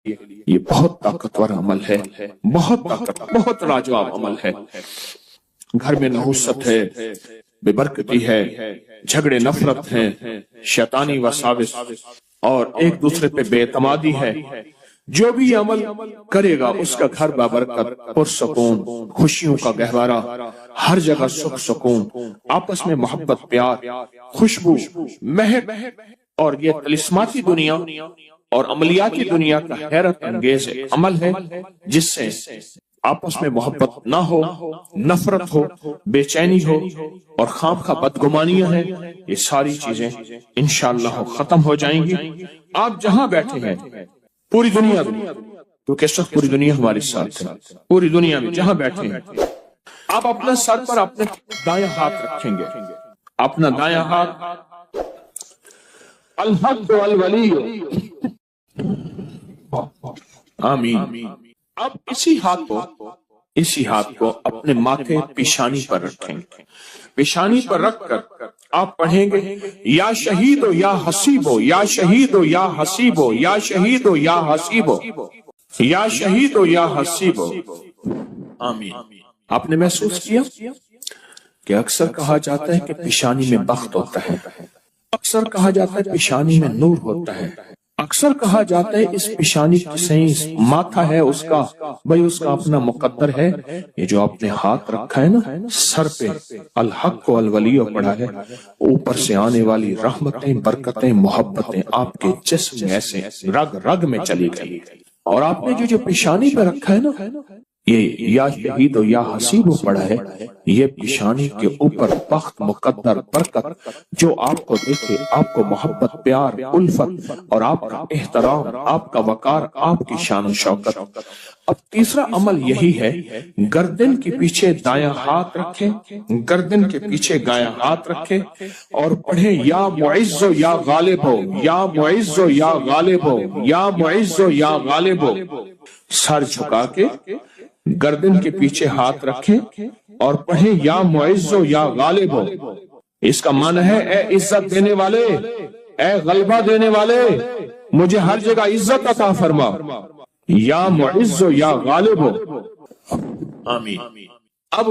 یہ بہت طاقتور عمل ہے، بہت لاجواب عمل ہے۔ گھر میں نحوست ہے، بے برکتی ہے، جھگڑے نفرت ہیں، شیطانی وساوس اور ایک دوسرے پہ بے اعتمادی ہے، جو بھی یہ عمل کرے گا اس کا گھر بابرکت، پرسکون، خوشیوں کا گہوارہ، ہر جگہ سکھ سکون، آپس میں محبت، پیار، خوشبو، مہک، اور یہ طلسماتی دنیا اور عملیاتی دنیا کا حیرت انگیز ایک عمل ہے جس سے آپس میں محبت نہ ہو، نفرت ہو، بے چینی ہو اور خام خواہ بدگمانیاں ہیں، یہ ساری چیزیں انشاءاللہ ختم ہو جائیں گی۔ آپ جہاں بیٹھے ہیں پوری دنیا میں، کیونکہ اس وقت پوری دنیا ہمارے ساتھ ہے، پوری دنیا میں جہاں بیٹھے ہیں آپ اپنا سر پر اپنے دایاں ہاتھ رکھیں گے، اپنا دایاں ہاتھ الحق والولی، آمین۔ اب اسی ہاتھ کو اپنے ماتھے پیشانی پر رکھیں گے، پیشانی پر رکھ کر آپ پڑھیں گے یا شہیدو یا حسیبو، یا شہیدو یا حسیبو، یا شہیدو یا حسیبو، یا شہیدو یا حسیبو، آمین۔ آپ نے محسوس کیا کہ اکثر کہا جاتا ہے کہ پیشانی میں بخت ہوتا ہے، اکثر کہا جاتا ہے پیشانی میں نور ہوتا ہے، اکثر کہا جاتا ہے اس پیشانی سے ماتھا ہے اس کا، بھئی اس کا اپنا مقدر ہے۔ یہ جو آپ نے ہاتھ رکھا ہے نا سر پہ، الحق والولی پڑھا ہے، اوپر سے آنے والی رحمتیں، برکتیں، محبتیں آپ کے جسم میں سے رگ رگ میں چلی گئی، اور آپ نے جو پیشانی پہ رکھا ہے نا یہ یا شہید و یا حسیب پڑھا ہے، یہ پیشانی کے اوپر بخت، مقدر، برکت جو آپ کو دیکھے، آپ کو محبت، پیار، الفت اور آپ کا احترام، آپ کا وقار، آپ کی شان و شوکت۔ اب تیسرا عمل یہی ہے، گردن کے پیچھے دایاں ہاتھ رکھیں، گردن کے پیچھے دایاں ہاتھ رکھیں اور پڑھیں یا معز و یا غالب ہو، یا معز و یا غالب ہو، یا معز و یا غالب ہو۔ سر جھکا کے گردن کے پیچھے ہاتھ رکھیں اور پڑھیں یا معز و یا غالب ہو۔ اس کا معنی ہے اے عزت دینے والے، اے غلبہ دینے والے، مجھے ہر جگہ عزت عطا فرما، یا معز و یا غالب ہو، آمین۔ اب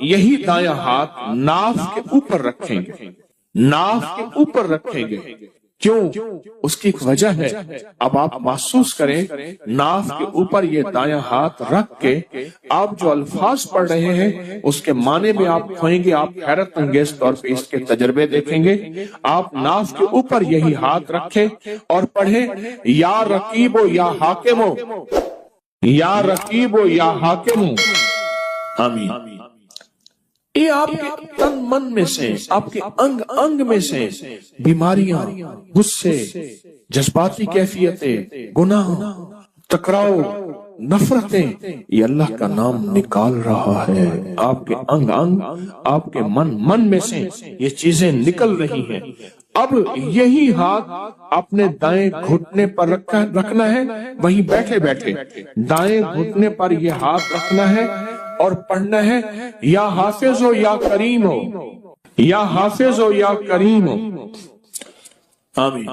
یہی دایاں ہاتھ ناف کے اوپر رکھیں گے، ناف کے اوپر رکھیں گے، کیوں؟ اس کی ایک وجہ ہے، اب آپ محسوس کریں ناف کے اوپر یہ دایاں ہاتھ رکھ کے آپ جو الفاظ پڑھ رہے ہیں اس کے معنی میں آپ کھوئیں گے، آپ حیرت انگیز طور پہ اس کے تجربے دیکھیں گے۔ آپ ناف کے اوپر یہی ہاتھ رکھیں اور پڑھیں یا رقیب و یا حاکم ہو، یا رقیب و یا حاکم ہو، آمین۔ یہ آپ کے تن من میں سے، آپ کے انگ انگ میں سے بیماریاں، غصے، جذباتی کیفیتیں، گناہ، ٹکراؤ، نفرتیں، یہ اللہ کا نام نکال رہا ہے۔ آپ کے انگ انگ، آپ کے من میں سے یہ چیزیں نکل رہی ہیں۔ اب یہی ہاتھ اپنے دائیں گھٹنے پر رکھنا ہے، وہیں بیٹھے بیٹھے دائیں گھٹنے پر یہ ہاتھ رکھنا ہے اور پڑھنا ہے یا حافظ ہو یا کریم ہو، یا حافظ ہو یا کریم ہو، آمین۔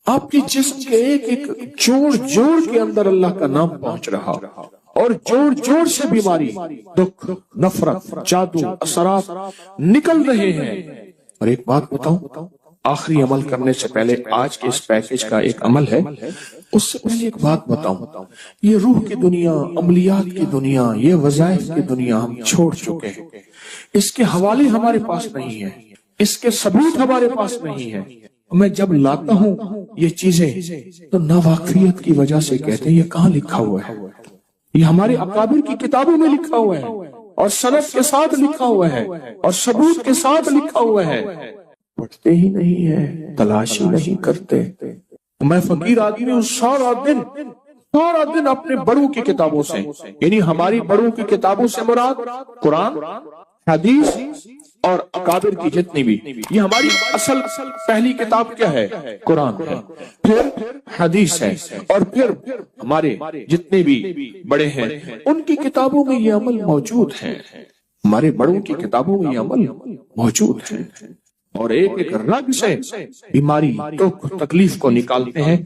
آپ کے جسم کے ایک ایک جوڑ جوڑ کے اندر اللہ کا نام پہنچ رہا، اور جوڑ جوڑ سے بیماری، دکھ، نفرت، جادو، اثرات نکل رہے ہیں۔ اور ایک بات بتاؤں، آخری عمل کرنے سے پہلے، آج کے اس پیکج کا ایک عمل ہے، اس سے پہلے ایک بات بتاؤں، یہ روح کی دنیا، عملیات کی دنیا، یہ وظائف کی دنیا ہم چھوڑ چکے ہیں، اس کے حوالے ہمارے پاس نہیں ہیں، اس کے ثبوت ہمارے پاس نہیں ہیں۔ میں جب لاتا ہوں یہ چیزیں تو ناواقفیت کی وجہ سے کہتے ہیں یہ کہاں لکھا ہوا ہے، یہ ہمارے اکابر کی کتابوں میں لکھا ہوا ہے اور سند کے ساتھ لکھا ہوا ہے اور ثبوت کے ساتھ لکھا ہوا ہے، پڑھتے ہی نہیں ہے، تلاش ہی نہیں کرتے۔ میں فقیر آدمی ہوں، سارا دن اپنے بڑوں کی کتابوں سے، یعنی ہماری بڑوں کی کتابوں سے مراد قرآن، حدیث اور اکابر کی جتنی بھی، یہ ہماری اصل پہلی کتاب کیا ہے؟ قرآن ہے، پھر حدیث ہے، اور پھر ہمارے جتنے بھی بڑے ہیں ان کی کتابوں میں یہ عمل موجود ہے، ہمارے بڑوں کی کتابوں میں یہ عمل موجود ہے۔ اور ایک ایک رگ سے بیماری تو تکلیف کو نکالتے ہیں۔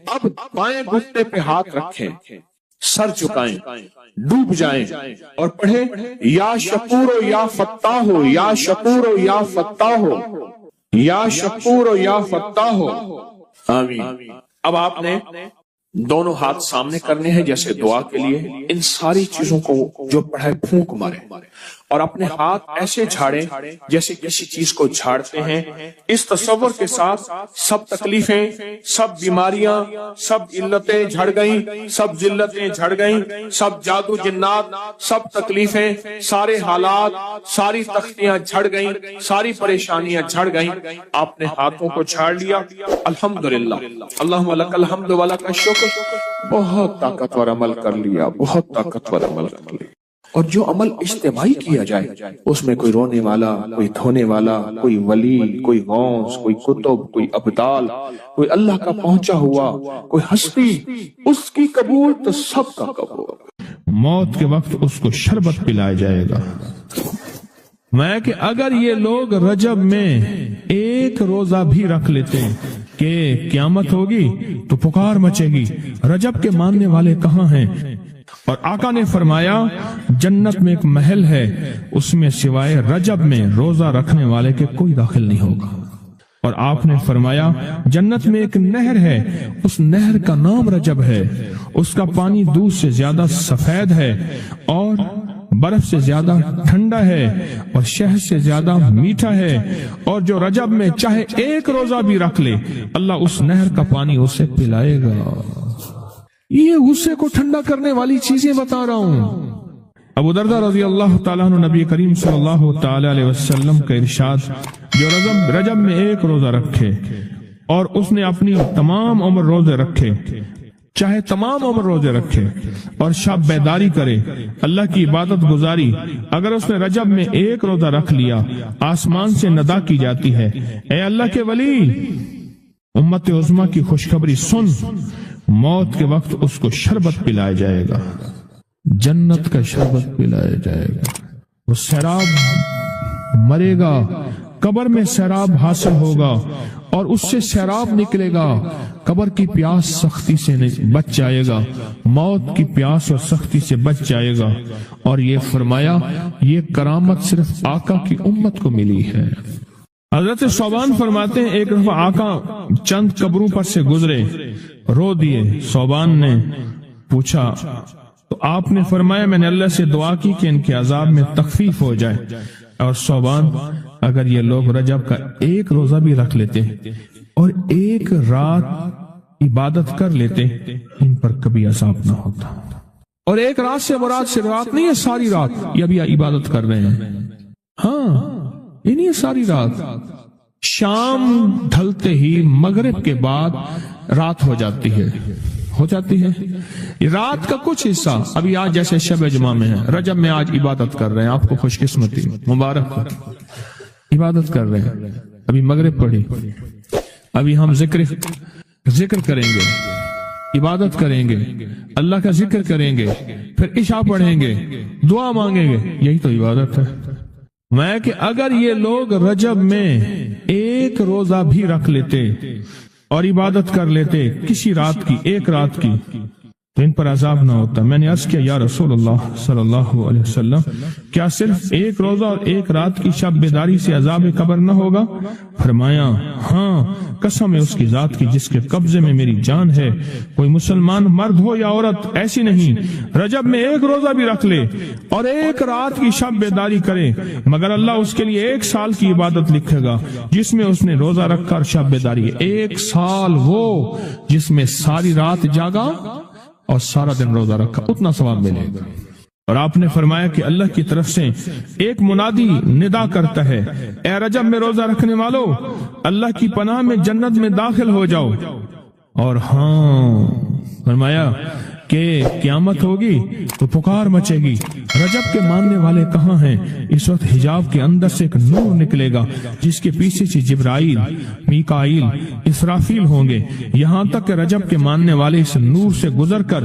اب بائیں گھٹنے پہ ہاتھ رکھیں، سر جھکائیں، ڈوب جائیں اور پڑھیں یا شکور و یا فتاح ہو، یا شکور و یا فتاح ہو، یا شکور و یا فتاح ہو، آمین۔ اب آپ نے دونوں ہاتھ سامنے کرنے ہیں جیسے دعا کے لیے، ان ساری چیزوں کو جو پڑھے پھونک مارے اور اپنے ہاتھ ایسے جھاڑیں جیسے کسی چیز کو جھاڑتے ہیں، اس تصور کے ساتھ سب تکلیفیں، سب بیماریاں، سب علتیں جھڑ گئیں، سب ذلتیں جھڑ گئیں، سب جادو جنات، سب تکلیفیں، سارے حالات، ساری تختیاں جھڑ گئیں، ساری پریشانیاں جھڑ گئیں۔ آپ نے ہاتھوں کو جھاڑ لیا، الحمدللہ، اللہم لک الحمد و لک الشکر، بہت طاقتور عمل کر لیا، بہت طاقتور عمل کر لیا۔ اور جو عمل اجتماعی کیا جائے اس میں کوئی رونے والا، کوئی دھونے والا، کوئی ولی، کوئی غوث، کوئی کتب، کوئی ابدال، کوئی اللہ کا پہنچا ہوا، کوئی ہستی، اس کی قبول تو سب کا قبول۔ موت کے وقت اس کو شربت پلایا جائے گا۔ میں کہ اگر یہ لوگ رجب میں ایک روزہ بھی رکھ لیتے کہ قیامت ہوگی تو پکار مچے گی، رجب کے ماننے والے کہاں ہیں؟ اور آقا نے فرمایا جنت میں ایک محل ہے، اس میں سوائے رجب میں روزہ رکھنے والے کے کوئی داخل نہیں ہوگا۔ اور آپ نے فرمایا جنت میں ایک نہر ہے، اس نہر کا نام رجب ہے، اس کا پانی دودھ سے زیادہ سفید ہے اور برف سے زیادہ ٹھنڈا ہے اور شہد سے زیادہ میٹھا ہے، اور جو رجب میں چاہے ایک روزہ بھی رکھ لے اللہ اس نہر کا پانی اسے پلائے گا۔ یہ غصے کو ٹھنڈا کرنے والی چیزیں بتا رہا ہوں۔ ابو دردہ رضی اللہ تعالیٰ عنہ نبی کریم صلی اللہ تعالیٰ علیہ وسلم کا ارشاد، جو رجب میں ایک روزہ رکھے اور اس نے اپنی تمام عمر روزے رکھے، چاہے تمام عمر روزے رکھے اور شب بیداری کرے، اللہ کی عبادت گزاری، اگر اس نے رجب میں ایک روزہ رکھ لیا آسمان سے ندا کی جاتی ہے، اے اللہ کے ولی، امت عظمیٰ کی خوشخبری سن، موت کے وقت اس کو شربت پلایا جائے گا، جنت کا شربت پلایا جائے گا، وہ سیراب مرے گا، قبر میں سیراب حاصل ہوگا اور اس سے سیراب نکلے گا، قبر کی پیاس سختی سے بچ جائے گا، موت کی پیاس اور سختی سے بچ جائے گا۔ اور یہ فرمایا یہ کرامت صرف آقا کی امت کو ملی ہے۔ حضرت صوبان فرماتے ہیں ایک دفعہ آقا چند قبروں پر سے گزرے، رو دیے۔ صوبان نے پوچھا تو آپ نے فرمایا میں نے اللہ سے دعا کی کہ ان کے عذاب میں تخفیف ہو جائے، اور صوبان اگر یہ لوگ رجب کا ایک روزہ بھی رکھ لیتے اور ایک رات عبادت کر لیتے ان پر کبھی عذاب نہ ہوتا۔ اور ایک رات سے مراد سے رات نہیں ہے ساری رات، یہ ابھی عبادت کر رہے ہیں، ہاں یہ نہیں ہے ساری رات، شام ڈھلتے ہی مغرب کے بعد رات ہو جاتی ہے رات کا کچھ حصہ، ابھی آج جیسے شب جمعہ میں ہے، رجب میں آج عبادت کر رہے ہیں، آپ کو خوش قسمتی مبارک ہو، عبادت کر رہے ہیں، ابھی مغرب پڑھی، ابھی ہم ذکر کریں گے، عبادت کریں گے، اللہ کا ذکر کریں گے، پھر عشاء پڑھیں گے، دعا مانگیں گے، یہی تو عبادت ہے۔ میں کہ اگر یہ لوگ رجب میں ایک روزہ بھی رکھ لیتے اور عبادت کر لیتے کسی رات کی، ایک رات کی، تو ان پر عذاب نہ ہوتا۔ میں نے عرض کیا یا رسول اللہ صلی اللہ علیہ وسلم، کیا صرف ایک روزہ اور ایک رات کی شب بیداری سے عذاب قبر نہ ہوگا؟ فرمایا ہاں، قسم ہے اس کی ذات کی جس کے قبضے میں میری جان ہے، کوئی مسلمان مرد ہو یا عورت ایسی نہیں رجب میں ایک روزہ بھی رکھ لے اور ایک رات کی شب بیداری کرے مگر اللہ اس کے لیے 1 سال کی عبادت لکھے گا جس میں اس نے روزہ رکھا اور شب بیداری۔ 1 سال وہ جس میں ساری رات جاگا اور سارا دن روزہ رکھا، اتنا ثواب ملے گا۔ اور آپ نے فرمایا کہ اللہ کی طرف سے ایک منادی ندا کرتا ہے، اے رجب میں روزہ رکھنے والو، اللہ کی پناہ میں جنت میں داخل ہو جاؤ۔ اور ہاں فرمایا کہ قیامت ہوگی تو پکار مچے گی، رجب کے ماننے والے کہاں ہیں؟ اس وقت حجاب کے اندر سے ایک نور نکلے گا جس کے پیچھے سے جبرائیل، میکائیل، اسرافیل ہوں گے، یہاں تک کہ رجب کے ماننے والے اس نور سے گزر کر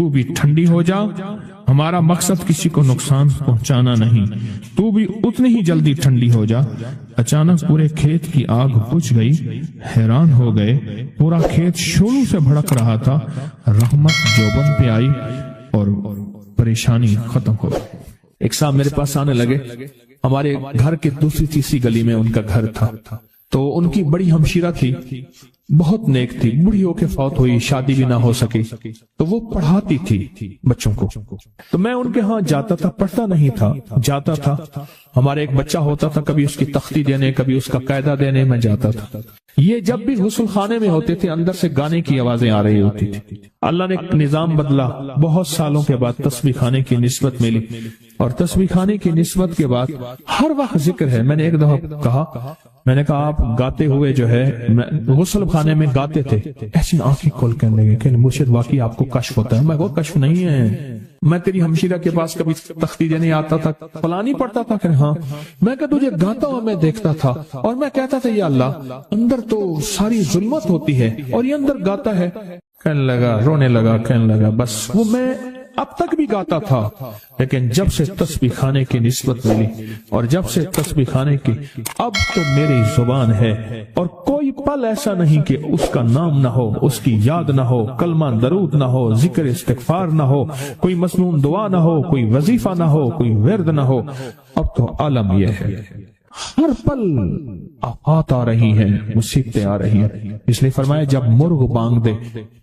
تو بھی ٹھنڈی ہو جا، ہمارا مقصد کسی کو نقصان پہنچانا نہیں، تو بھی اتنی ہی جلدی ٹھنڈی ہو جا۔ اچانک پورے کھیت کی آگ بجھ گئی، حیران ہو گئے، پورا کھیت شعلوں سے بھڑک رہا تھا۔ رحمت جوبن پہ آئی اور پریشانی ختم ہو گئی۔ ایک صاحب میرے پاس آنے لگے، ہمارے گھر کے دوسری تیسری گلی میں ان کا گھر تھا، تو ان کی بڑی ہمشیرہ تھی، بہت نیک تھی، بوڑھی ہو کے فوت ہوئی، شادی بھی نہ ہو سکی، تو وہ پڑھاتی تھی بچوں کو۔ تو میں ان کے ہاں جاتا تھا، پڑھتا نہیں تھا، جاتا تھا۔ ہمارے ایک بچہ ہوتا تھا، کبھی اس کی تختی دینے، کبھی اس کا قاعدہ دینے میں جاتا تھا۔ یہ جب بھی غسل خانے میں ہوتے تھے، اندر سے گانے کی آوازیں آ رہی ہوتی تھی۔ اللہ نے ایک نظام بدلا، بہت سالوں کے بعد تسبیح خانے کی نسبت ملی، اور تسبیح خانے کی نسبت کے بعد ہر وقت ذکر ہے۔ میں نے ایک دفعہ کہا، میں نے کہا آپ گاتے ہوئے جو ہے، غسل خانے میں گاتے تھے، ایسی آنکھیں کھول کے لگے کہ مرشد واقعی آپ کو کشف ہوتا ہے۔ میں وہ کشف نہیں ہے، میں تیری ہمشیرہ کے پاس کبھی تختی دینے آتا تھا، فلانی پڑھتا تھا کہ ہاں، میں کہ تجھے گاتا ہوا میں دیکھتا تھا، اور میں کہتا تھا یا اللہ، اندر تو ساری ظلمت ہوتی ہے اور یہ اندر گاتا ہے۔ کہنے لگا، رونے لگا، کہنے لگا بس وہ میں اب تک بھی گاتا تھا، لیکن جب سے تسبیح خانے کی نسبت ملی اور جب سے تسبیح خانے کی، اب تو میری زبان ہے، اور کوئی پل ایسا نہیں کہ اس کا نام نہ ہو، اس کی یاد نہ ہو، کلمہ درود نہ ہو، ذکر استغفار نہ ہو، کوئی مسنون دعا نہ ہو، کوئی وظیفہ نہ ہو، کوئی ورد نہ ہو۔ اب تو عالم یہ ہے، ہر پل آفات آ رہی ہیں، مصیبتیں آ رہی ہیں۔ اس لیے فرمایا جب مرغ بانگ دے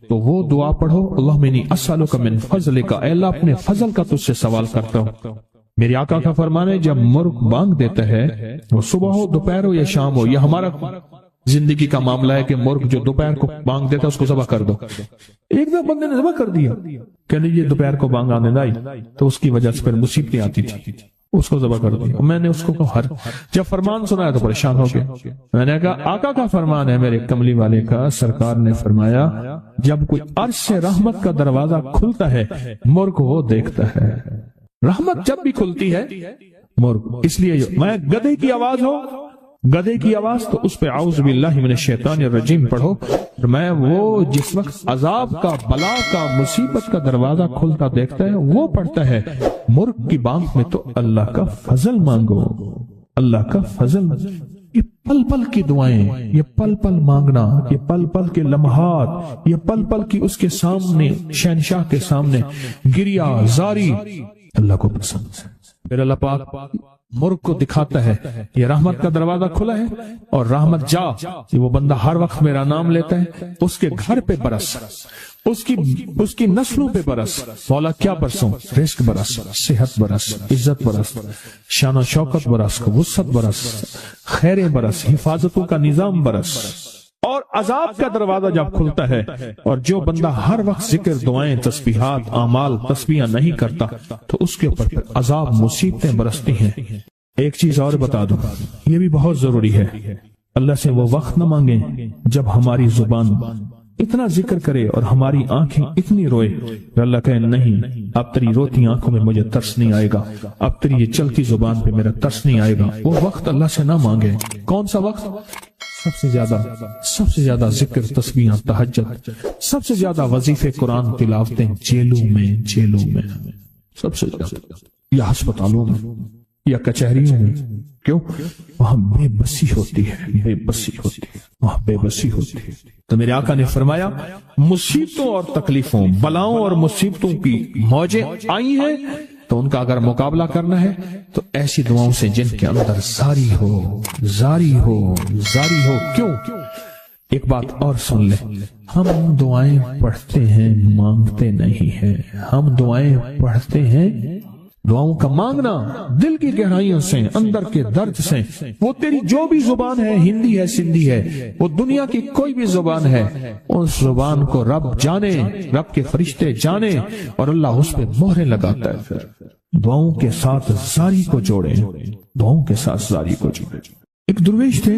تو وہ دعا پڑھو، اللہم انی اسألک من فضلک، اے اللہ اپنے فضل کا تجھ سے سوال کرتا ہوں۔ میرے آقا کا فرمان ہے جب مرغ بانگ دیتا ہے، وہ صبح ہو، دوپہر ہو یا شام ہو، یہ ہمارا زندگی کا معاملہ ہے کہ مرغ جو دوپہر کو بانگ دیتا ہے اس کو ذبح کر دو۔ ایک دفعہ بندے نے ذبح کر دیا کہ نہیں، یہ دوپہر کو بانگ آنے لائی، تو اس کی وجہ سے پھر مصیبتیں آتی تھی، اس کو ذبح کر دیا۔ میں نے اس کو کہا، جب فرمان سنا تو پریشان ہو گیا۔ میں نے کہا آقا کا فرمان ہے، میرے کملی والے کا، سرکار نے فرمایا جب کوئی عرش سے رحمت کا دروازہ کھلتا ہے، مرغ وہ دیکھتا ہے۔ رحمت جب بھی کھلتی ہے مرغ، اس لیے میں گدھے کی آواز ہو، گدھے کی آواز تو اس پہ اعوذ باللہ من الشیطان الرجیم پڑھو۔ میں وہ جس وقت عذاب کا، بلا کا، مصیبت کا دروازہ کھلتا دیکھتا ہے وہ پڑھتا ہے۔ مرغ کی بانگ میں تو اللہ کا فضل مانگو، اللہ کا فضل۔ یہ پل پل کی دعائیں، یہ پل پل مانگنا، یہ پل پل کے لمحات، یہ پل پل کی اس کے سامنے، شہنشاہ کے سامنے گریا زاری اللہ کو پسند ہے۔ پھر اللہ پاک مرغ کو دکھاتا ہے یہ رحمت کا دروازہ کھلا ہے، اور رحمت جا، وہ بندہ ہر وقت میرا نام لیتا ہے، اس کے گھر پہ برس، اس کی نسلوں پہ برس، مولا کیا برسوں، رزق برس، صحت برس، عزت برس، شان و شوکت برس، وسعت برس، خیریں برس، حفاظتوں کا نظام برس۔ اور عذاب کا دروازہ جب کھلتا ہے، اور جو بندہ ہر وقت ذکر، دعائیں، تسبیحات، اعمال، تسبیحاں نہیں کرتا، تو اس کے اوپر پھر عذاب، مصیبتیں برستی ہیں۔ ایک چیز اور بتا دوں، یہ بھی بہت ضروری ہے، اللہ سے وہ وقت نہ مانگیں جب ہماری زبان اتنا ذکر کرے اور ہماری آنکھیں اتنی روئے، اللہ کہے نہیں، اب تیری روتی آنکھوں میں مجھے ترس نہیں آئے گا، اب تیری یہ چلتی زبان پہ میرا ترس نہیں آئے گا۔ وہ وقت اللہ سے نہ مانگے۔ کون سا وقت؟ سب سے زیادہ ذکر، تسبیحاں، تہجد، سب سے زیادہ وظیفے، قرآن تلاوتیں، جیلوں میں سب سے زیادہ، یا ہسپتالوں میں یا کچہریوں میں۔ کیوں؟ وہاں بے بسی ہوتی ہے، وہاں بے بسی ہوتی ہے۔ تو میرے آقا نے فرمایا مصیبتوں اور تکلیفوں، بلاؤں اور مصیبتوں کی موجیں آئی ہیں، تو ان کا اگر مقابلہ کرنا ہے تو ایسی دعاؤں سے جن کے اندر زاری ہو۔ کیوں؟ ایک بات اور سن لیں، ہم دعائیں پڑھتے ہیں، مانگتے نہیں ہیں۔ ہم دعائیں پڑھتے ہیں، دعاؤں کا مانگنا دل کی گہرائیوں سے، اندر کے درد سے۔ وہ تیری جو بھی زبان ہے، ہندی ہے، سندھی ہے، وہ دنیا کی کوئی بھی زبان ہے، اس زبان کو رب جانے، رب کے فرشتے جانے، اور اللہ اس پہ مہریں لگاتا ہے۔ پھر دعاؤں کے ساتھ زاری کو جوڑے، دعاؤں کے ساتھ زاری کو جوڑے۔ ایک درویش تھے،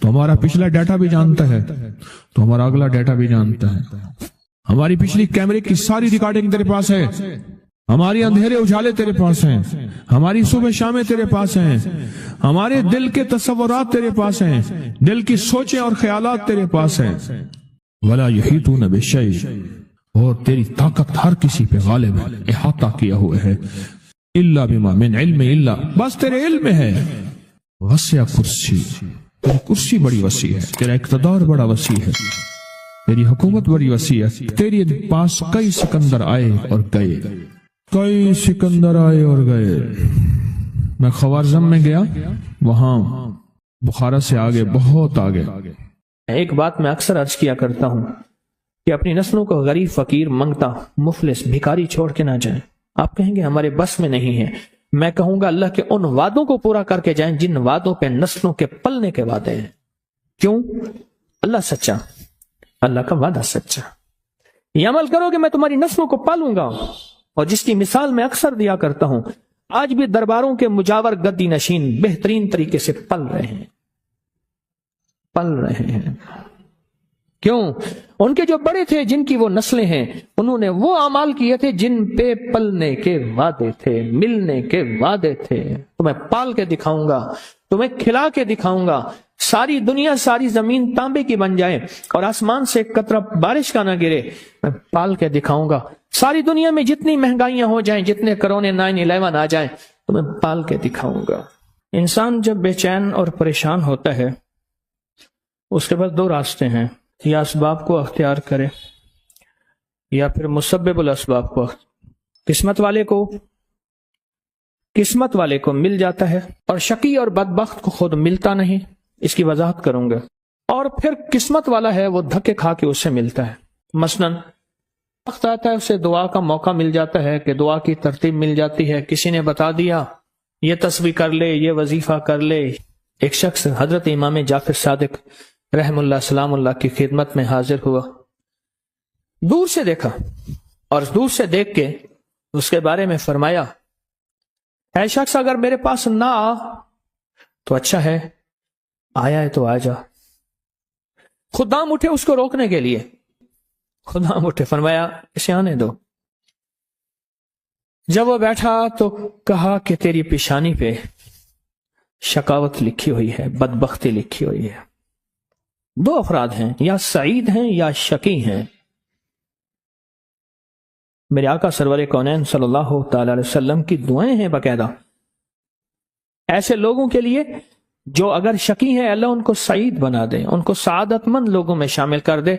تو ہمارا پچھلا ڈیٹا بھی جانتا ہے، تو ہمارا اگلا ڈیٹا بھی جانتا ہے. ہماری پچھلی کیمرے کی ساری ریکارڈنگ تیرے پاس ہے، ہماری اندھیرے اجالے تیرے پاس ہیں، ہماری صبح شامیں تیرے پاس ہیں، ہمارے دل کے تصورات تیرے پاس ہیں، دل کی سوچیں اور خیالات تیرے پاس ہیں. ولا یحیطون بشیء، اور تیری طاقت ہر کسی پہ غالب ہے، احاطہ کیا ہوئے ہے. الا بما من علم، الا بس تیرے علم میں ہے. وسع کرسی، تیری کرسی بڑی وسیع ہے، تیرا اقتدار بڑا وسیع ہے، تیری حکومت بڑی وسیع ہے. تیرے پاس کئی سکندر آئے اور گئے، کئی سکندر آئے اور گئے. میں خوارزم میں گیا، وہاں بخارا سے آگے، بہت آگے. ایک بات میں اکثر عرض کیا کرتا ہوں کہ اپنی نسلوں کو غریب، فقیر، منگتا، مفلس، بھکاری چھوڑ کے نہ جائیں. آپ کہیں گے ہمارے بس میں نہیں ہے. میں کہوں گا اللہ کے ان وعدوں کو پورا کر کے جائیں جن وعدوں پہ نسلوں کے پلنے کے وعدے ہیں. کیوں؟ اللہ سچا، اللہ کا وعدہ سچا. یہ عمل کرو کہ میں تمہاری نسلوں کو پالوں گا. اور جس کی مثال میں اکثر دیا کرتا ہوں، آج بھی درباروں کے مجاور گدی نشین بہترین طریقے سے پل رہے ہیں، پل رہے ہیں. کیوں؟ ان کے جو بڑے تھے، جن کی وہ نسلیں ہیں، انہوں نے وہ اعمال کیے تھے جن پہ پلنے کے وعدے تھے، ملنے کے وعدے تھے. تمہیں پال کے دکھاؤں گا، تمہیں کھلا کے دکھاؤں گا. ساری دنیا، ساری زمین تانبے کی بن جائے اور آسمان سے ایک قطرہ بارش کا نہ گرے، میں پال کے دکھاؤں گا. ساری دنیا میں جتنی مہنگائیاں ہو جائیں، جتنے کرونے 9/11 آ جائیں، تو میں پال کے دکھاؤں گا. انسان جب بے چین اور پریشان ہوتا ہے، اس کے پاس دو راستے ہیں، یا اسباب کو اختیار کرے یا پھر مسبب الاسباب کو. قسمت والے کو مل جاتا ہے، اور شقی اور بدبخت کو خود ملتا نہیں. اس کی وضاحت کروں گا. اور پھر قسمت والا ہے، وہ دھکے کھا کے اس سے ملتا ہے. مثلاً وقت آتا ہے، اسے دعا کا موقع مل جاتا ہے کہ دعا کی ترتیب مل جاتی ہے. کسی نے بتا دیا یہ تسبیح کر لے، یہ وظیفہ کر لے. ایک شخص حضرت امام جعفر صادق رحم اللہ سلام اللہ کی خدمت میں حاضر ہوا. دور سے دیکھا اور دور سے دیکھ کے اس کے بارے میں فرمایا، اے شخص، اگر میرے پاس نہ آ تو اچھا ہے، آیا ہے تو آ جا. خدام اٹھے اس کو روکنے کے لیے، خدام اٹھے، فرمایا اسے آنے دو. جب وہ بیٹھا تو کہا کہ تیری پیشانی پہ شقاوت لکھی ہوئی ہے، بدبختی لکھی ہوئی ہے. دو افراد ہیں، یا سعید ہیں یا شقی ہیں. میرے آقا سرور کونین صلی اللہ تعالی علیہ وسلم کی دعائیں ہیں باقاعدہ ایسے لوگوں کے لیے جو اگر شقی ہیں، اللہ ان کو سعید بنا دے، ان کو سعادت مند لوگوں میں شامل کر دے.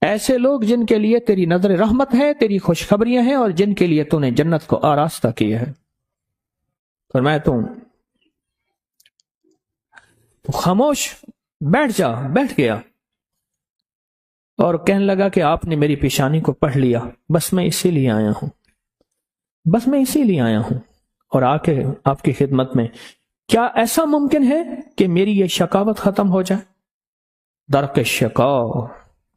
ایسے لوگ جن کے لیے تیری نظر رحمت ہے، تیری خوشخبریاں ہیں، اور جن کے لیے تو نے جنت کو آراستہ کیا ہے. فرمایا تو خاموش بیٹھ گیا اور کہنے لگا کہ آپ نے میری پیشانی کو پڑھ لیا، بس میں اسی لیے آیا ہوں اور آ کے آپ کی خدمت میں. کیا ایسا ممکن ہے کہ میری یہ شقاوت ختم ہو جائے؟ درک شقاء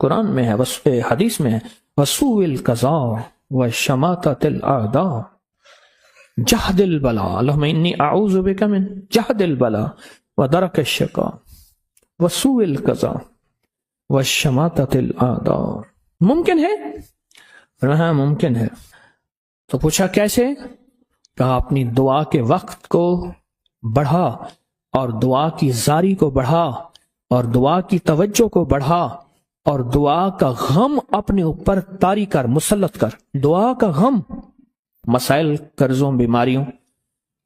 قرآن میں ہے، حدیث میں ہے، وسوء القضاء وشماتۃ الاعداء جہد البلاء. اللہم انی اعوذ بک من جہد البلاء ودرک الشقاء وسوء القضاء وشماتۃ الاعداء. ممکن ہے؟ ہاں ممکن ہے. تو پوچھا کیسے؟ کہا اپنی دعا کے وقت کو بڑھا، اور دعا کی زاری کو بڑھا، اور دعا کی توجہ کو بڑھا، اور دعا کا غم اپنے اوپر طاری کر، مسلط کر. دعا کا غم، مسائل، قرضوں، بیماریوں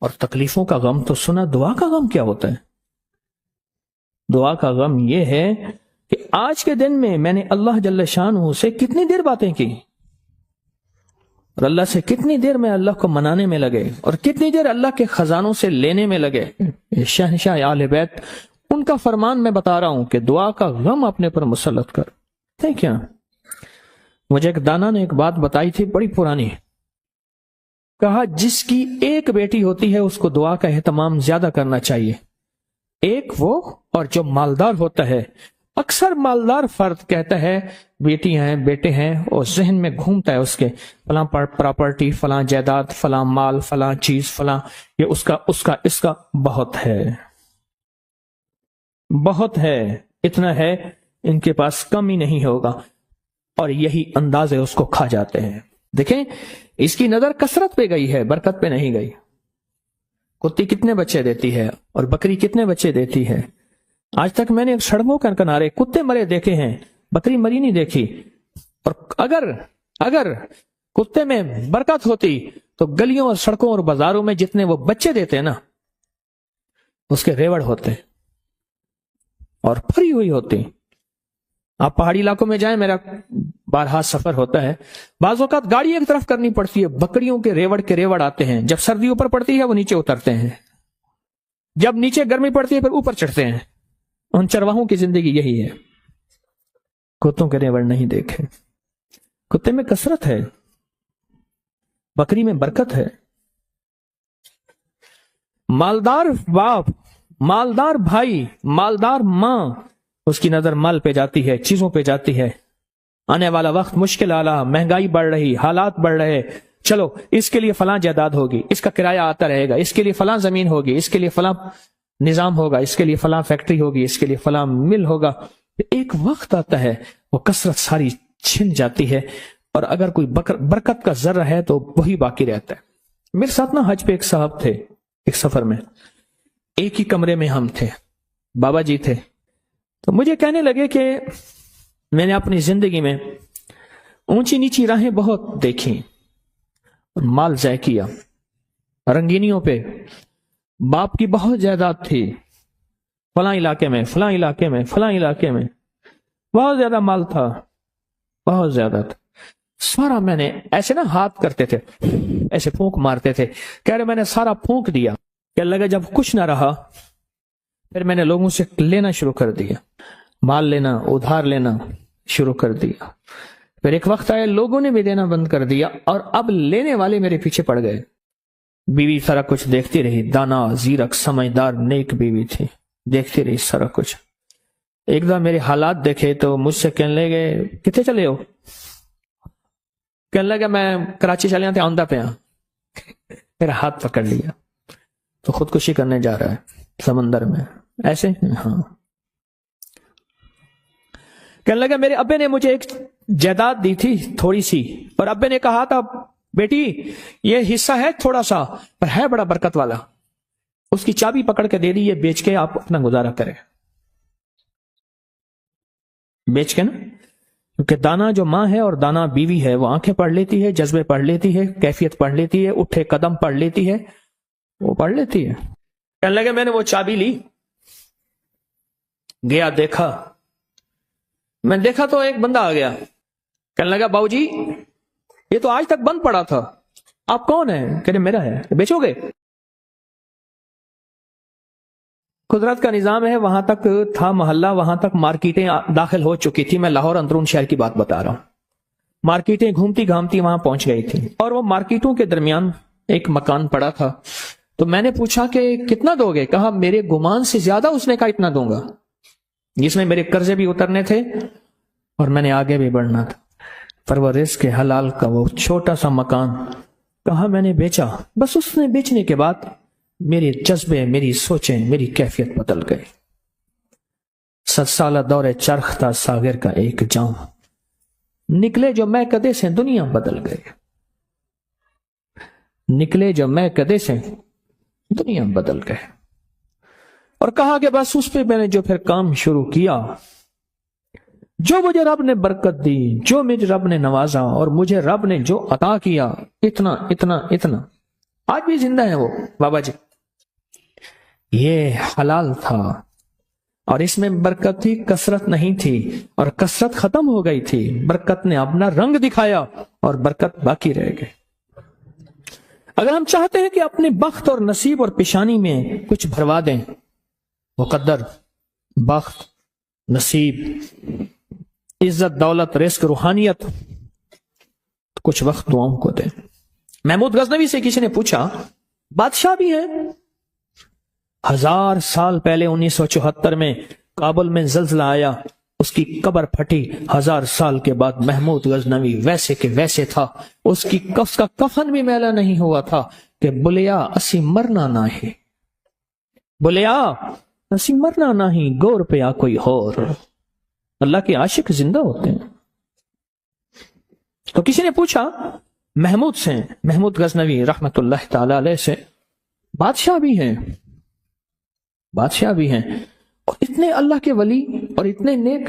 اور تکلیفوں کا غم تو سنا. دعا کا غم کیا ہوتا ہے؟ دعا کا غم یہ ہے کہ آج کے دن میں نے اللہ جل شانہ سے کتنی دیر باتیں کی، اور اللہ سے کتنی دیر میں اللہ کو منانے میں لگے، اور کتنی دیر اللہ کے خزانوں سے لینے میں لگے. شہنشاہ اہل بیت، ان کا فرمان میں بتا رہا ہوں کہ دعا کا غم اپنے پر مسلط کر. کیا مجھے ایک دانا نے ایک بات بتائی تھی، بڑی پرانی. کہا جس کی ایک بیٹی ہوتی ہے اس کو دعا کا اہتمام زیادہ کرنا چاہیے. ایک وہ، اور جو مالدار ہوتا ہے اکثر مالدار فرد کہتا ہے بیٹی ہیں بیٹے ہیں، اور ذہن میں گھومتا ہے اس کے فلاں پراپرٹی، فلاں جائیداد، فلاں مال، فلاں چیز، فلاں یہ اس کا بہت ہے، بہت ہے، اتنا ہے ان کے پاس کم ہی نہیں ہوگا، اور یہی انداز ہے اس کو کھا جاتے ہیں۔ دیکھیں اس کی نظر کثرت پہ گئی ہے، برکت پہ نہیں گئی۔ کتی کتنے بچے دیتی ہے اور بکری کتنے بچے دیتی ہے؟ آج تک میں نے سڑکوں کے کنارے کتے مرے دیکھے ہیں، بکری مری نہیں دیکھی۔ اور اگر کتے میں برکت ہوتی تو گلیوں اور سڑکوں اور بازاروں میں جتنے وہ بچے دیتے نا، اس کے ریوڑ ہوتے اور پھری ہوئی ہوتی۔ آپ پہاڑی علاقوں میں جائیں، میرا بارہا سفر ہوتا ہے، بعض اوقات گاڑی ایک طرف کرنی پڑتی ہے، بکریوں کے ریوڑ آتے ہیں، جب سردی اوپر پڑتی ہے وہ نیچے اترتے ہیں، جب نیچے گرمی پڑتی ہے پھر اوپر چڑھتے ہیں۔ ان چرواہوں کی زندگی یہی ہے۔ کتوں کے ریوڑ نہیں دیکھے۔ کتے میں کثرت ہے، بکری میں برکت ہے۔ مالدار باپ، مالدار بھائی، مالدار ماں، اس کی نظر مال پہ جاتی ہے، چیزوں پہ جاتی ہے۔ آنے والا وقت مشکل آلا، مہنگائی بڑھ رہی، حالات بڑھ رہے، چلو اس کے لیے فلاں جائیداد ہوگی، اس کا کرایہ آتا رہے گا، اس کے لیے فلاں زمین ہوگی، اس کے لیے فلاں نظام ہوگا، اس کے لیے فلاں فیکٹری ہوگی، اس کے لیے فلاں مل ہوگا۔ ایک وقت آتا ہے وہ کثرت ساری چھن جاتی ہے، اور اگر کوئی برکت کا ذرہ ہے تو وہی باقی رہتا ہے۔ میرے ساتھ نا حج پہ ایک صاحب تھے، ایک سفر میں، ایک ہی کمرے میں ہم تھے، بابا جی تھے۔ تو مجھے کہنے لگے کہ میں نے اپنی زندگی میں اونچی نیچی راہیں بہت دیکھی، مال ضائع کیا، رنگینیوں پہ، باپ کی بہت جائیداد تھی، فلاں علاقے میں، فلاں علاقے میں، فلاں علاقے میں بہت زیادہ مال تھا، بہت زیادہ تھا۔ سارا میں نے ایسے نا ہاتھ کرتے تھے، ایسے پھونک مارتے تھے، کہہ رہے میں نے سارا پھونک دیا، کہ لگا جب کچھ نہ رہا پھر میں نے لوگوں سے لینا شروع کر دیا، مال لینا، ادھار لینا شروع کر دیا۔ پھر ایک وقت آیا لوگوں نے بھی دینا بند کر دیا، اور اب لینے والے میرے پیچھے پڑ گئے۔ بیوی سارا کچھ دیکھتی رہی، دانا، زیرک، سمجھدار، نیک بیوی تھی، دیکھتی رہی سارا کچھ۔ ایک دم میرے حالات دیکھے تو مجھ سے کہنے لگے کتنے چلے ہو؟ کہنے لگا میں کراچی چلے تھے، آندہ پہ ہاں۔ میرا ہاتھ پکڑ لیا، تو خودکشی کرنے جا رہا ہے سمندر میں، ایسے؟ ہاں۔ کہنے لگا میرے ابے نے مجھے ایک جائیداد دی تھی تھوڑی سی، اور ابے نے کہا تھا بیٹی یہ حصہ ہے تھوڑا سا پر ہے بڑا برکت والا، اس کی چابی پکڑ کے دے دی، یہ بیچ کے آپ اپنا گزارا کریں، بیچ کے نا، کیونکہ دانا جو ماں ہے اور دانا بیوی ہے وہ آنکھیں پڑھ لیتی ہے، جذبے پڑھ لیتی ہے، کیفیت پڑھ لیتی ہے، اٹھے قدم پڑھ لیتی ہے، وہ پڑھ لیتی ہے۔ کہنے لگے میں نے وہ چابی لی، گیا دیکھا، میں دیکھا تو ایک بندہ آ گیا، کہنے لگا باؤ جی یہ تو آج تک بند پڑا تھا، آپ کون ہیں؟ کہ میرا ہے، بیچو گے؟ قدرت کا نظام ہے، وہاں تک تھا محلہ، وہاں تک مارکیٹیں داخل ہو چکی تھی، میں لاہور اندرون شہر کی بات بتا رہا ہوں، مارکیٹیں گھومتی گھامتی وہاں پہنچ گئی تھی، اور وہ مارکیٹوں کے درمیان ایک مکان پڑا تھا۔ تو میں نے پوچھا کہ کتنا دو گے؟ کہا میرے گمان سے زیادہ، اس نے کہا اتنا دوں گا، جس میں میرے قرضے بھی اترنے تھے اور میں نے آگے بھی بڑھنا تھا۔ پر وہ رزق حلال کا وہ چھوٹا سا مکان کہا میں نے بیچا، بس اس نے بیچنے کے بعد میرے جذبے، میری سوچیں، میری کیفیت بدل گئی۔ 7 سالہ دور چرخ تھا ساغر کا ایک جام، نکلے جو میں کدے سے دنیا بدل گئے، نکلے جو میں کدے سے دنیا بدل گئے۔ اور کہا کہ بس اس پہ میں نے جو پھر کام شروع کیا، جو مجھے رب نے برکت دی، جو مجھے رب نے نوازا، اور مجھے رب نے جو عطا کیا، اتنا اتنا اتنا، آج بھی زندہ ہے وہ بابا جی۔ یہ حلال تھا، اور اس میں برکت تھی، کثرت نہیں تھی، اور کثرت ختم ہو گئی تھی، برکت نے اپنا رنگ دکھایا اور برکت باقی رہ گئی۔ اگر ہم چاہتے ہیں کہ اپنے بخت اور نصیب اور پیشانی میں کچھ بھروا دیں، مقدر، بخت، نصیب، عزت، دولت، رزق، روحانیت، تو کچھ وقت دعاؤں کو دیں۔ محمود غزنوی سے کسی نے پوچھا بادشاہ بھی ہے، 1000 سال پہلے 1974 میں کابل میں زلزلہ آیا، اس کی قبر پھٹی 1000 سال کے بعد محمود غزنوی ویسے کے ویسے تھا، اس کا کفن بھی میلا نہیں ہوا تھا کہ بلیا اسی مرنا نہ ہے، بلیا اسی مرنا نہ ہی، گور پہ آ کوئی اور۔ اللہ کے عاشق زندہ ہوتے ہیں۔ تو کسی نے پوچھا محمود سے، محمود غزنوی رحمت اللہ تعالی علیہ سے، بادشاہ بھی ہیں، بادشاہ بھی ہیں اور اتنے اللہ کے ولی اور اتنے نیک۔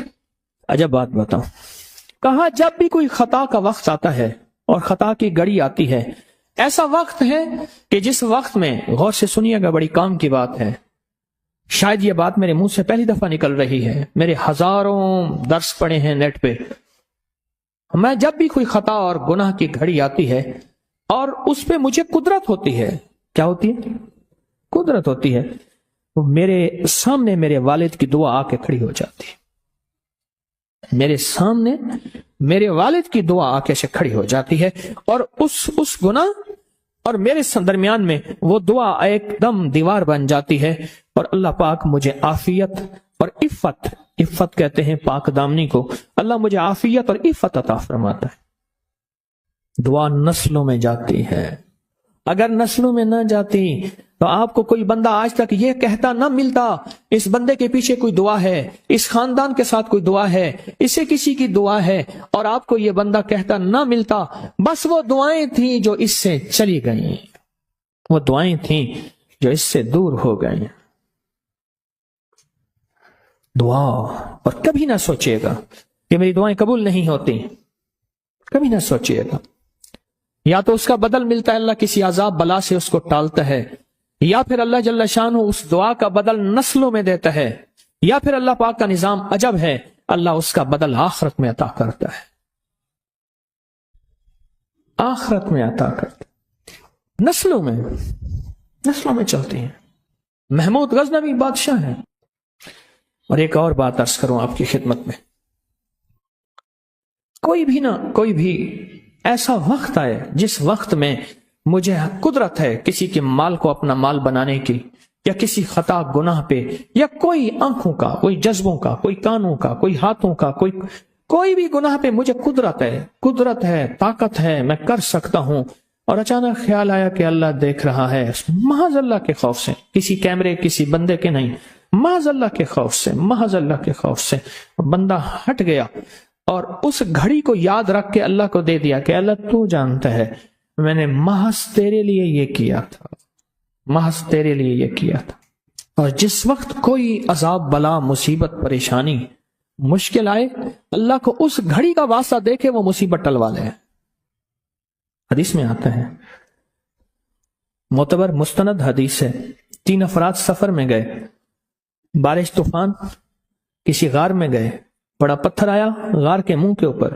عجب بات بتاؤں، کہا جب بھی کوئی خطا کا وقت آتا ہے اور خطا کی گھڑی آتی ہے، ایسا وقت ہے کہ جس وقت میں، غور سے سنیے گا، بڑی کام کی بات ہے، شاید یہ بات میرے منہ سے پہلی دفعہ نکل رہی ہے، میرے ہزاروں درس پڑے ہیں نیٹ پہ، میں جب بھی کوئی خطا اور گناہ کی گھڑی آتی ہے اور اس پہ مجھے قدرت ہوتی ہے، کیا ہوتی ہے؟ قدرت ہوتی ہے، تو میرے سامنے میرے والد کی دعا آ کے کھڑی ہو جاتی ہے، میرے سامنے میرے والد کی دعا آ کے سے کھڑی ہو جاتی ہے، اور اس گناہ اور میرے درمیان میں وہ دعا ایک دم دیوار بن جاتی ہے، اور اللہ پاک مجھے عافیت اور عفت کہتے ہیں پاک دامنی کو، اللہ مجھے عافیت اور عفت عطا فرماتا ہے۔ دعا نسلوں میں جاتی ہے، اگر نسلوں میں نہ جاتی تو آپ کو کوئی بندہ آج تک یہ کہتا نہ ملتا اس بندے کے پیچھے کوئی دعا ہے، اس خاندان کے ساتھ کوئی دعا ہے، اسے کسی کی دعا ہے، اور آپ کو یہ بندہ کہتا نہ ملتا بس وہ دعائیں تھیں جو اس سے چلی گئیں، وہ دعائیں تھیں جو اس سے دور ہو گئیں۔ دعا، اور کبھی نہ سوچئے گا کہ میری دعائیں قبول نہیں ہوتی، کبھی نہ سوچئے گا، یا تو اس کا بدل ملتا ہے، اللہ کسی عذاب بلا سے اس کو ٹالتا ہے، یا پھر اللہ جل شانہ اس دعا کا بدل نسلوں میں دیتا ہے، یا پھر اللہ پاک کا نظام عجب ہے، اللہ اس کا بدل آخرت میں عطا کرتا ہے، آخرت میں عطا کرتا ہے، نسلوں میں چلتی ہیں۔ محمود غزنوی بادشاہ ہیں۔ اور ایک اور بات عرض کروں آپ کی خدمت میں، کوئی بھی ایسا وقت آئے جس وقت میں مجھے قدرت ہے کسی کے مال کو اپنا مال بنانے کی، یا کسی خطا گناہ پہ، یا کوئی آنکھوں کا، کوئی جذبوں کا، کوئی کانوں کا، کوئی ہاتھوں کا، کوئی بھی گناہ پہ مجھے قدرت ہے، طاقت ہے، میں کر سکتا ہوں، اور اچانک خیال آیا کہ اللہ دیکھ رہا ہے، محض اللہ کے خوف سے، کسی کیمرے کسی بندے کے نہیں، محض اللہ کے خوف سے بندہ ہٹ گیا، اور اس گھڑی کو یاد رکھ کے اللہ کو دے دیا کہ اللہ تو جانتا ہے میں نے محض تیرے لیے یہ کیا تھا، اور جس وقت کوئی عذاب بلا مصیبت پریشانی مشکل آئے، اللہ کو اس گھڑی کا واسطہ دے کے وہ مصیبت ٹلوا لے۔ حدیث میں آتا ہے، معتبر مستند حدیث ہے، 3 افراد سفر میں گئے، بارش طوفان، کسی غار میں گئے، بڑا پتھر آیا غار کے منہ کے اوپر،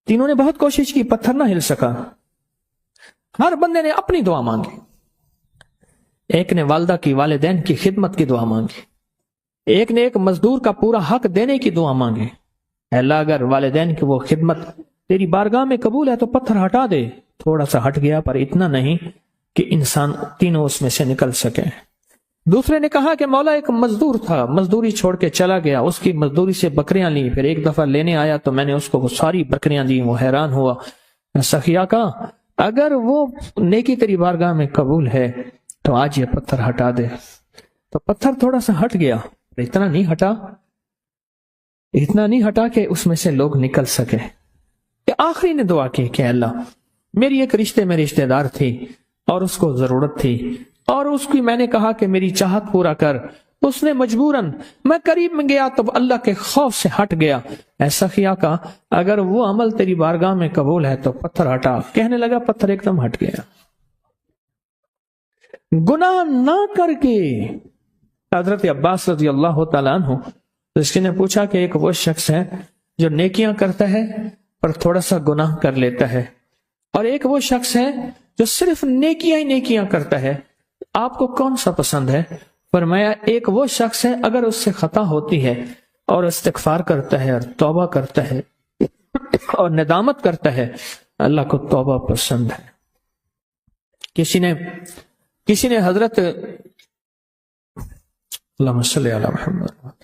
تینوں نے بہت کوشش کی، پتھر نہ ہل سکا، ہر بندے نے اپنی دعا مانگی، ایک نے والدہ کی، والدین کی خدمت کی دعا مانگی، ایک نے ایک مزدور کا پورا حق دینے کی دعا مانگی، اے اللہ اگر والدین کی وہ خدمت تیری بارگاہ میں قبول ہے تو پتھر ہٹا دے، تھوڑا سا ہٹ گیا پر اتنا نہیں کہ انسان تینوں اس میں سے نکل سکے۔ دوسرے نے کہا کہ مولا ایک مزدور تھا، مزدوری چھوڑ کے چلا گیا، اس کی مزدوری سے بکریاں لی، پھر ایک دفعہ لینے آیا تو میں نے اس کو وہ ساری بکریاں دی، وہ حیران ہوا، سخیا کا اگر وہ نیکی تیری بارگاہ میں قبول ہے تو آج یہ پتھر ہٹا دے، تو پتھر تھوڑا سا ہٹ گیا، اتنا نہیں ہٹا کہ اس میں سے لوگ نکل سکے۔ آخری نے دعا کی کہ اللہ میری ایک رشتے میں رشتے دار تھی اور اس کو ضرورت تھی، اور اس کی میں نے کہا کہ میری چاہت پورا کر، اس نے مجبوراً، میں قریب میں گیا تو اللہ کے خوف سے ہٹ گیا، ایسا کیا کا اگر وہ عمل تیری بارگاہ میں قبول ہے تو پتھر ہٹا، کہنے لگا پتھر ایک دم ہٹ گیا۔ گناہ نہ کر کے، حضرت عباس رضی اللہ تعالیٰ عنہ اس نے پوچھا کہ ایک وہ شخص ہے جو نیکیاں کرتا ہے پر تھوڑا سا گناہ کر لیتا ہے، اور ایک وہ شخص ہے جو صرف نیکیاں ہی نیکیاں کرتا ہے، آپ کو کون سا پسند ہے؟ فرمایا ایک وہ شخص ہے اگر اس سے خطا ہوتی ہے اور استغفار کرتا ہے اور توبہ کرتا ہے اور ندامت کرتا ہے، اللہ کو توبہ پسند ہے۔ کسی نے حضرت اللہم صلی علی محمد